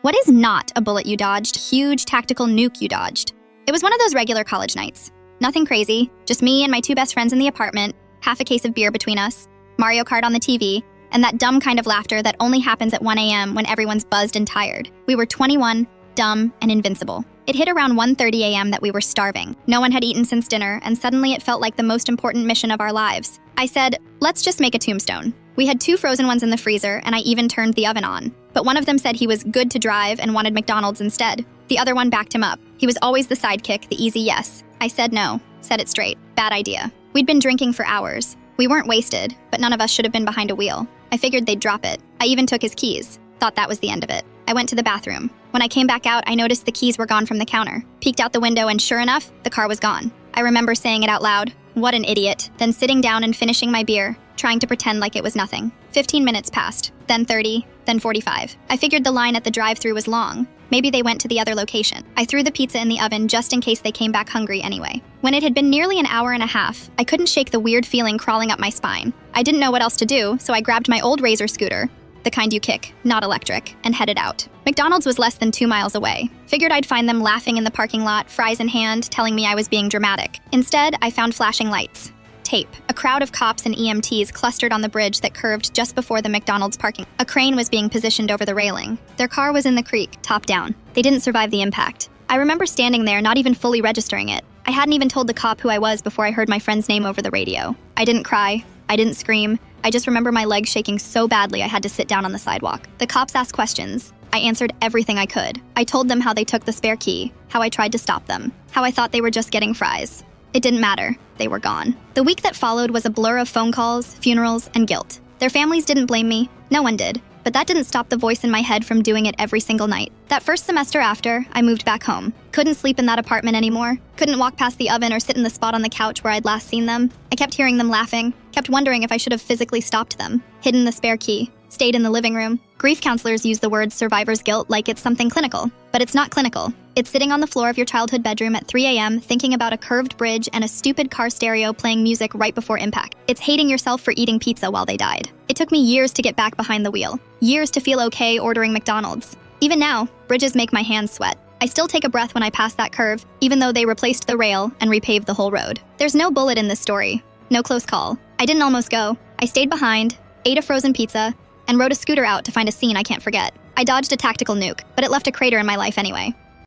What is not a bullet you dodged, huge tactical nuke you dodged? It was one of those regular college nights. Nothing crazy, just me and my two best friends in the apartment, half a case of beer between us, Mario Kart on the TV, and that dumb kind of laughter that only happens at 1 a.m. when everyone's buzzed and tired. We were 21, dumb, and invincible. It hit around 1:30 a.m. that we were starving. No one had eaten since dinner, and suddenly it felt like the most important mission of our lives. I said, let's just make a tombstone. We had 2 frozen ones in the freezer, and I even turned the oven on. But one of them said he was good to drive and wanted McDonald's instead. The other one backed him up. He was always the sidekick, the easy yes. I said no, said it straight. Bad idea. We'd been drinking for hours. We weren't wasted, but none of us should have been behind a wheel. I figured they'd drop it. I even took his keys. Thought that was the end of it. I went to the bathroom. When I came back out, I noticed the keys were gone from the counter. Peeked out the window and sure enough, the car was gone. I remember saying it out loud. What an idiot. Then sitting down and finishing my beer, trying to pretend like it was nothing. 15 minutes passed, then 30, then 45. I figured the line at the drive-thru was long. Maybe they went to the other location. I threw the pizza in the oven just in case they came back hungry anyway. When it had been nearly an hour and a half, I couldn't shake the weird feeling crawling up my spine. I didn't know what else to do, so I grabbed my old Razor scooter, the kind you kick, not electric, and headed out. McDonald's was less than 2 miles away. Figured I'd find them laughing in the parking lot, fries in hand, telling me I was being dramatic. Instead, I found flashing lights. Tape. A crowd of cops and EMTs clustered on the bridge that curved just before the McDonald's parking. A crane was being positioned over the railing. Their car was in the creek, top down. They didn't survive the impact. I remember standing there, not even fully registering it. I hadn't even told the cop who I was before I heard my friend's name over the radio. I didn't cry. I didn't scream. I just remember my legs shaking so badly I had to sit down on the sidewalk. The cops asked questions. I answered everything I could. I told them how they took the spare key, how I tried to stop them, how I thought they were just getting fries. It didn't matter. They were gone. The week that followed was a blur of phone calls, funerals, and guilt. Their families didn't blame me. No one did. But that didn't stop the voice in my head from doing it every single night. That first semester after, I moved back home. Couldn't sleep in that apartment anymore. Couldn't walk past the oven or sit in the spot on the couch where I'd last seen them. I kept hearing them laughing, kept wondering if I should have physically stopped them, hidden the spare key, stayed in the living room. Grief counselors use the word survivor's guilt like it's something clinical. But it's not clinical. It's sitting on the floor of your childhood bedroom at 3 a.m. thinking about a curved bridge and a stupid car stereo playing music right before impact. It's hating yourself for eating pizza while they died. It took me years to get back behind the wheel. Years to feel okay ordering McDonald's. Even now, bridges make my hands sweat. I still take a breath when I pass that curve, even though they replaced the rail and repaved the whole road. There's no bullet in this story. No close call. I didn't almost go. I stayed behind, ate a frozen pizza, and rode a scooter out to find a scene I can't forget. I dodged a tactical nuke, but it left a crater in my life anyway.